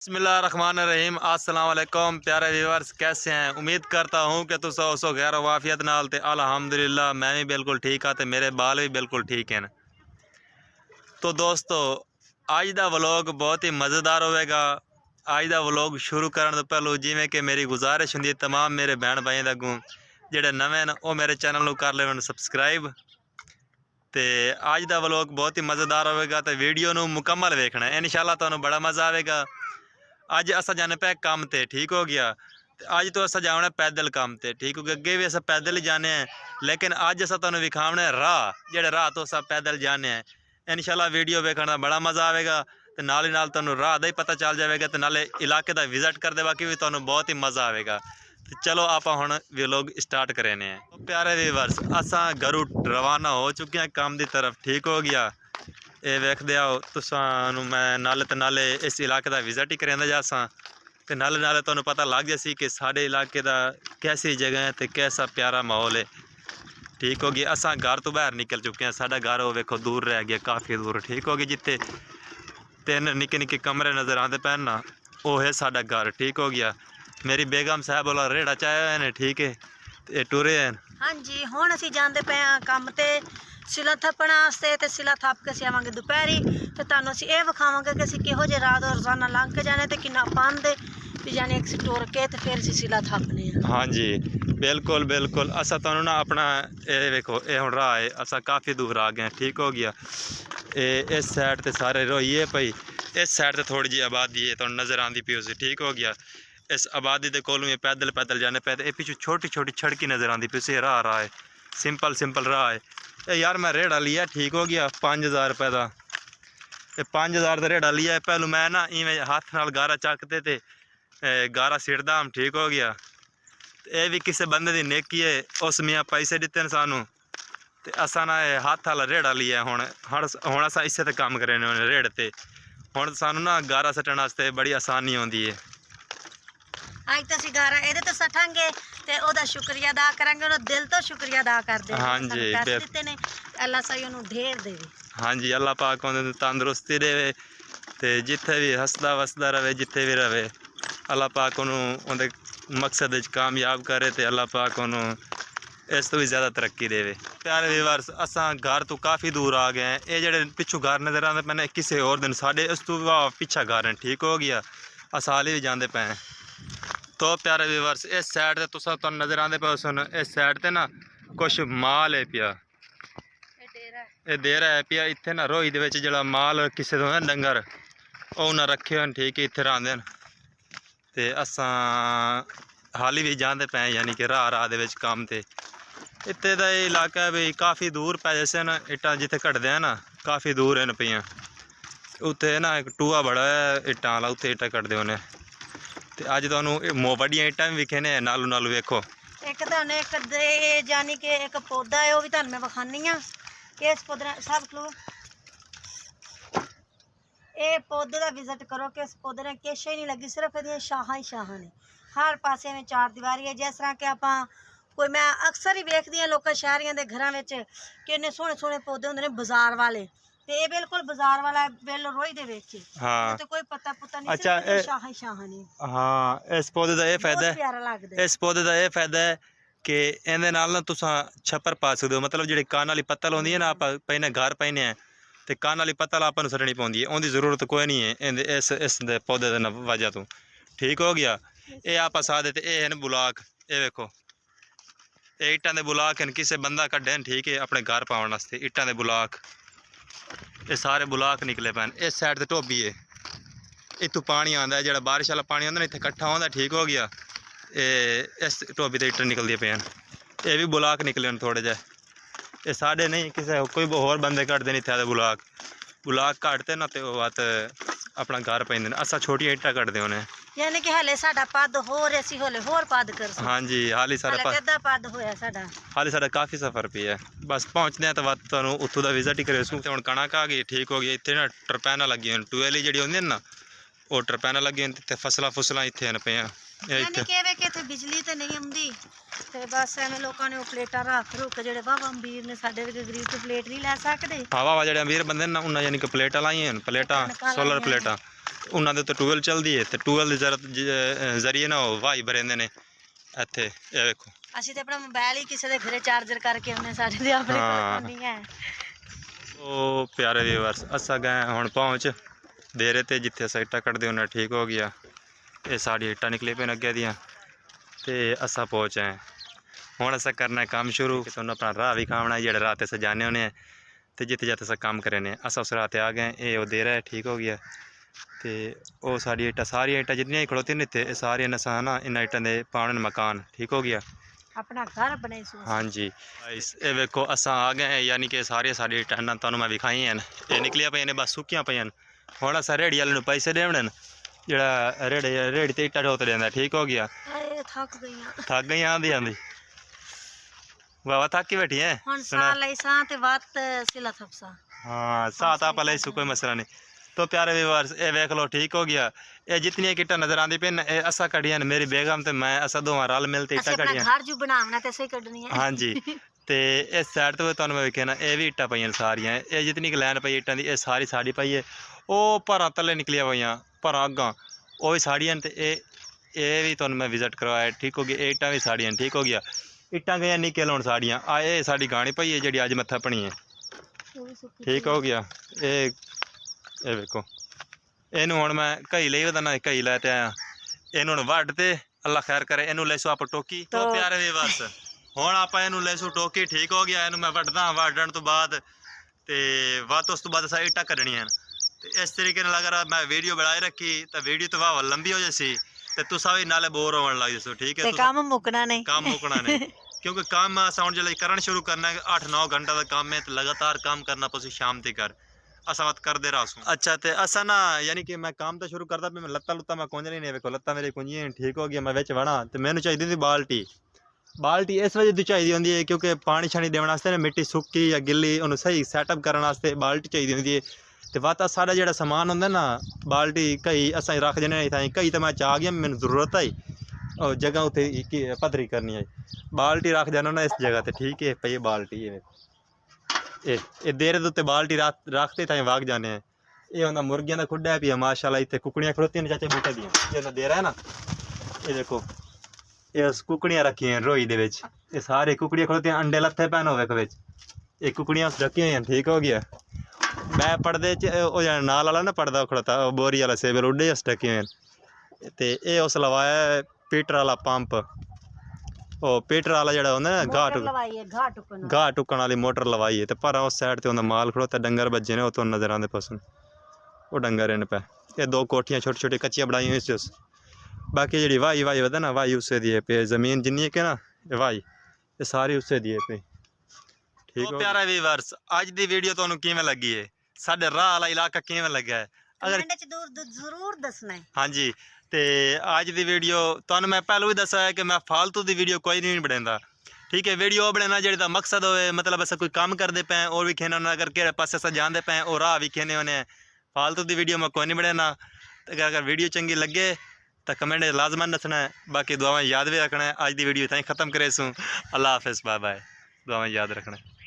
बिस्मिल्लाहिर्रहमानिर्रहीम। अस्सलाम वालेकुम प्यारे व्यूअर्स, कैसे हैं? उम्मीद करता हूँ कि तुम सो गैर वाफियत नाल ते अल्हम्दुलिल्लाह मैं भी बिल्कुल ठीक हाँ ते मेरे बाल भी बिल्कुल ठीक हैं। तो दोस्तों अज दा व्लॉग बहुत ही मज़ेदार होगा। अज दा व्लॉग शुरू करने तो पहलू जिमें कि मेरी गुजारिश होंगी तमाम मेरे भैन भाई अगों जेडे नवे न वो मेरे चैनल को कर लेवन सबसक्राइब। तो अज दा व्लॉग बहुत ही मज़ेदार होगा तो वीडियो नू मुकम्मल वेखना है, इंशाल्लाह तुहानू बड़ा मज़ा आएगा। अज अस जाने पे काम ते ठीक हो गया। अज तो अस जाना पैदल काम ते ठीक हो गया। अगे भी अस पैदल ही जाने हैं, लेकिन अज अस तुहानू विखावने राह जेडे राह तो अस पैदल जाने हैं। इंशाल्लाह वीडियो वेखने का बड़ा मज़ा आएगा तो नाल ही नाल तुहानू राह दा ही पता चल जाएगा तो नाले इलाके का विजिट कर दे बाकी भी तुहानू बहुत ही मज़ा आएगा। तो चलो आप हुण व्लॉग स्टार्ट करेने हैं। तो प्यारे व्यूअर्स असा घरों रवाना हो चुके हैं काम की तरफ ठीक हो गया। ये वेखते आओ तुसानू मैं नाले तो नाले इस इलाके का विजिट ही करेंदा जासा तो नाले नाले तुहानू पता लग जासी कि साढ़े इलाके का कैसी जगह है तो कैसा प्यारा माहौल है। ठीक हो गया। असा घर तो बाहर निकल चुके हैं, साढ़ा घर वो वेखो दूर रह गया, काफ़ी दूर। ठीक हो गया। जिते तीन निके निके कमरे नज़र आते पैन ना वो है साढ़ा घर। ठीक हो गया। मेरी बेगम साहब वाला रेड़ा चाया है ठीक है ते टुरे हैं। हाँ जी हुण असीं जांदे पे हाँ काम ते सिला थप्पण वास्ते ते सिला थप के असीं आवांगे दुपहरी ते तुहानू असीं इह विखावांगे कि असीं किहो जिहे राह रोज़ाना लंघ के जाने ते किन्ना पांदे भी जाने एक टुर के ते फिर असीं सिला थप्पने आ। हाँ जी बिल्कुल बिल्कुल। असा तुहानू ना अपना ये वेखो ये हुण राह है, असा काफ़ी दूर आ गए हैं। ठीक हो गया। इस साइड ते सारे रोइए पई, इस साइड ते थोड़ी जी आबादी है तुहानू नज़र आती पी उसी। ठीक हो गया। इस आबादी के कोलों पैदल पैदल जाने पे ये पिछू छोटी छोटी सड़की नज़र आती पी उसी राह है, सिंपल सिंपल राह है। ये यार मैं रेड़ा लिया ठीक हो गया 5000 रुपये का। ये 5000 का रेड़ा लिया। पहलू मैं ना इवें हाथ नाल गारा चकते थे गारा सिड़दा हम। ठीक हो गया। ये भी किसी बंदे की नेकी है, उस मियाँ पैसे दिते हैं सानू तो असा ना हाथ वाला रेड़ा लिया। हुण असा इसे ते काम करें रेड़े ते हुण सानू ना गारा सट्टण वास्ते बड़ी आसानी आती है। अज तो असीं गारा इहदे ते सट्टांगे ते ओहदा शुक्रिया अदा करांगे, ओहदा दिल तो शुक्रिया अदा करदे हाँ सानू जी पैसे दिते ने। अल्लाह सही उहनू ढेर देवे। हाँ जी अल्लाह पाक उन्हें तंदुरुस्ती देवे तो जिथे भी हसदा वसदा रहे जिथे भी रहे अल्लाह पाक उन्होंने मकसद कामयाब करे तो अल्लाह पाक उन्होंने इस तो भी ज़्यादा तरक्की देवे। प्यारे व्यूअर्स असा घर तो काफ़ी दूर आ गए हैं। ये जेडे पिछू घर नज़र आते मैंने किसी और दिन साढ़े इस तो पिछा घर है। ठीक हो गया। अस हाली भी जाते पे हैं। तो प्यारे व्यूअर्स इस साइड से तुम नज़र आते पे सुन इस साइड से ना कुछ माल है पिया, ये देर है पिया इतने ना रोही दे जो माल किसी तो डंगर वो उन्हें रखे हैं। ठीक है इतने रखते हैं तो असा हाली भी जाते पे यानी कि राह राह दे काम ते इतने का इलाका है भी काफ़ी दूर पै जैसे न इट्टा जिथे कटते हैं ना काफ़ी दूर है पियाँ उत्थे ना एक टूआ बड़ा है इट्टा वाला उत्थे इट्टा कटते होने तो अज तुहानू वड्डियां इट्टां भी विखे ने नालू नालू वेखो। एक तुहानू एक दे जानी कि एक पौधा है वह भी तुहानू मैं विखानी हाँ कि इस पौधे सब खलो ये पौधे का विजिट करो कि इस पौधे ने किश ही नहीं लगी, सिर्फ ये शाखां ही शाखां ने। हर पासे में चार दीवारी है जिस तरह कि आप कोई मैं अक्सर ही वेखदी हाँ लोग शहरियों के घर में कि इन्ने सोहने सोहने पौधे होंगे ने बाजार वाले ते ये बिल्कुल बाजार वाला बिल रोई दे वेखे। हाँ तो कोई पता पुता नहीं, अच्छा सिर्फ शाखां ही शाखां ने। हाँ इस पौधे का यह फायदा बहुत है, प्यारा लगदा है। इस पौधे का यह फायदा है कि इहदे नाल ना तुसां छप्पर पा सकते हो। मतलब जी कान वाली पत्तल होंदी है ना आप पहने घर पहने हैं तो कान वाली पत्तल आप सटनी पौंदी है, उनकी जरूरत कोई नहीं है इस पौधे की वजह तो। ठीक हो गया। ये आप सा देते ये हैं बुलाक, ये वेखो ये इट्टां दे बुलाक हैं किसी बंदा कड्ढे हैं। ठीक है अपने घर पाउण वास्ते इट्टां दे बुलाक ये सारे बुलाक निकले पैन। इस साइड से धोबी है इतों पानी आता है जो बारिश वाला पानी आता ना इतने कट्ठा होता। ठीक हो गया। इस धोबी तो इट्ट निकलती पे हैं ये भी बुलाक निकले थोड़े जे ये साढ़े नहीं किसी कोई होर बंदे कटते नहीं इतने बुलाक बुलाक कटते ना तो बात अपना घर पेंदे असा छोटिया इट्टा कटते होने यानी कि हले साडा पद होर असी होले होर पद कर सकते। हाँ जी हाली सारा अद्धा पद होया साडा हाली सारा काफ़ी सफ़र पे है। बस पहुँचते हैं तो बात तुहानू उत्थों का विजिट ही करे हुण कणक आ गई। ठीक हो गया। इतने ना टरपैना लगी टूएली जी होंगी ना वो टरपैना लगी इतने फसलां फुसलां इतने पे यानी कि वे कि बिजली तो नहीं आती तो बस एवं लोगों ने वो प्लेटा रख रुक जो वाह अमीर ने साडे वर्गे गरीब तो प्लेट नहीं लै सकते। हाँ वाह जो अमीर बंदे ना उन्हें यानी कि प्लेटा लाई हैं प्लेटा सोलर प्लेटा ਉਹਨਾਂ ਦੇ ਉੱਤੇ ਟੂਵੈਲ ਚੱਲਦੀ ਹੈ ਤੇ ਟੂਵੈਲ ਦੇ ਜ਼ਰੀਏ ਨਾ ਉਹ ਵਾਹੀ ਭਰਦੇ ਨੇ ਇੱਥੇ। ਇਹ ਵੇਖੋ ਅਸੀਂ ਤੇ ਆਪਣਾ ਮੋਬਾਈਲ ਹੀ ਕਿਸੇ ਦੇ ਘਰੇ ਚਾਰਜਰ ਕਰਕੇ ਆਉਂਦੇ, ਸਾਡੇ ਦੇ ਆਪਣੇ ਕੋਲ ਨਹੀਂ ਹੈ। ਉਹ ਪਿਆਰੇ ਵੀਵਰਸ ਅਸਾਂ ਗਏ ਹੁਣ ਪਹੁੰਚ ਦੇਰੇ ਤੇ ਜਿੱਥੇ ਅਸਾਂ ਇੱਟਾਂ ਕੱਢਦੇ ਉਹਨਾਂ ਠੀਕ ਹੋ ਗਿਆ। ਇਹ ਸਾਡੀ ਇੱਟਾਂ ਨਿਕਲੇ ਪਏ ਅੱਗੇ ਦੀਆਂ ਤੇ ਅਸਾਂ ਪਹੁੰਚ ਆਏ। ਹੁਣ ਅਸਾਂ करना काम शुरू कि तुहानू अपना राह भी खावना जेह्ड़े राह ते अस जाने होने ते जित्थे जित्थे अस काम करने अस उस राह ते आ गए। ये वो देरा है ठीक हो गया ते वो सारी इट्टां सारियां इट्टां जितनियां ही खड़ोती ने इत्थे सारियां असां ना इन्हां इट्टां दे पाने मकान ठीक हो गया, अपना घर बनाई सो। हाँ जी ये वेखो असां आ गए यानी कि सारियां साडी इट्टां ना तुहानू मैं विखाई हैं। ये निकलियां पईयां ने बस सुक्कियां पईयां हुण असां रेहड़ी वाले नू पैसे देने न जेह्ड़ा रेहड़ी ते इट्टां ढोत देंदा ठीक हो गया। थक गई आंदी आंदी वाह थक बैठी है हुण साह लई साह ते वत सिला थपसा। हाँ साथ आप ले कोई मसला नहीं। तो प्यारे व्यूअर्स ये वेख लो ठीक हो गया। ये जितनी किट्टा नजर आंदी पे ये असा कढ़ियां मेरी बेगम ते मैं असा दोवां रल मिलते इट्टा कढ़ियां घर जो बनावना ते सही कढनी है। हाँ जी ते इस साइड तो तुहानू मैं वेखे ना ये भी इट्टा पईयां सारियां ये जितनी कि लैन पई इट्टां दी ये सारी साड़ी पई है। वो भरां तले निकलियां पईयां भरां अग्गां वो भी साड़ियां ते ये भी तुहानू मैं विजिट करवाया ठीक हो गया। इट्टां भी साड़ियां ठीक हो गया। इट्टां गई निकल हुण साड़ियां आए साड़ी गाणी पई है जिहड़ी अज मत्था पणी है ठीक हो गया। ये वेखो इनू हुण मैं कई लई वधा ना कई लै ते आया इनू हुण वढ ते अल्लाह खैर करे इनू लेसो आप टोकी। तो प्यारे व्यूअर्स हुण आपां इनू लेसो टोकी ठीक हो गया। इनू मैं वढदा वढण तो बाद ते वध उस तो बाद असां इट्टां कढणियां ते इस तरीके नाल अगर मैं वीडियो बनाई रखी तो वीडियो तो वाह लंबी हो जासी ते तुसां भी नाले बोर होण लग जासो ठीक है। काम मुकना नहीं क्योंकि काम असां हुण जिसलै करन शुरू करना है 8-9 घंटा का काम है तो लगातार काम करना पसी शाम तक असां वत करदे रहसूं। अच्छा ते असां ना यानी कि मैं काम तो शुरू करदा पे मैं लत्तां लुत्तां मैं कुंजनी नहीं वेखो लत्तां मेरी कुंजियां ठीक हो गया। मैं विच वड़ा ते मैनू चाहिदी होंदी बाल्टी इस वजह दी चाहिदी होंदी है क्योंकि पानी शानी देने वास्ते ना मिट्टी सुक्की या गिल्ली उन्हें सही सैटअप करने वास्ते बाल्टी चाहिदी होंदी है। तो वत सारा जो समान होंदा ना बाल्टी कई असां रख देने ताईं कई तो मैं चा गया मैनू जरूरत आई और जगह उत्थे पद्धरी करनी है बाल्टी रख देना ना इस जगह ते ठीक है पई बाल्टी है। ये देरे उत्ते बाल्टी रखते ताईं वाग जाने हैं। ये होंदा मुर्गियां दा खुड्डा है पिया माशाल्लाह इत्थे कुकड़ियां खड़ोतियां ने चाचे बूटे दियां ये देरा है ना ये देखो ये कुकड़ियां रखी हैं रोई दे विच ये सारे कुकड़ियां खड़ोतियां अंडे लत्थे पैन होवे विच ये कुकड़ियां ढकी हुई हैं ठीक हो गया। मैं पढ़दे च नाल वाला ना पढ़दा खड़ोता बोरी वाला सेबल उड्डे उस ढके हुए ते ये उस लवाया पीटर वाला पंप ओ पीटर वाला जो होंदा ना घाह टुकन वाली मोटर लवाई है तो पर उस साइड ते माल खड़ोता डंगर बज्जे ने तो नजर आते पसंद वो डंगर इन पे ये 2 कोठियां छोटी छोटी कच्चियां बनाई हुई उस बाकी जी वाही वधा ना वाही उससे दिए पे जमीन जिन्नी के ना वाही ये सारी उससे दिए पे ठीक है। प्यारा व्यूअर्स अज दी वीडियो तुहानू किवें लगी है साडे राह वाला इलाका किवें लगा है अगर जरूर दसना है। हाँ जी ते अज दी वीडियो तुहानू मैं पहले भी दसा है कि मैं फालतू दी वीडियो कोई नहीं बनांदा ठीक है। वीडियो बनाना जेह्ड़ा मकसद होए मतलब अस कोई काम करते पे और भी खेने होने अगर किहड़े पासे अस जाते पे और राह भी खेने होने फालतू दी वीडियो मैं कोई नहीं बनाना। अगर वीडियो चंगी लगे तो कमेंट लाजमन दसना है बाकी दुआवां याद भी रखना है। अज दी वीडियो इत्थें खत्म करे सूँ अल्लाह हाफिज़ बाय बाय दुआवां याद रखना है।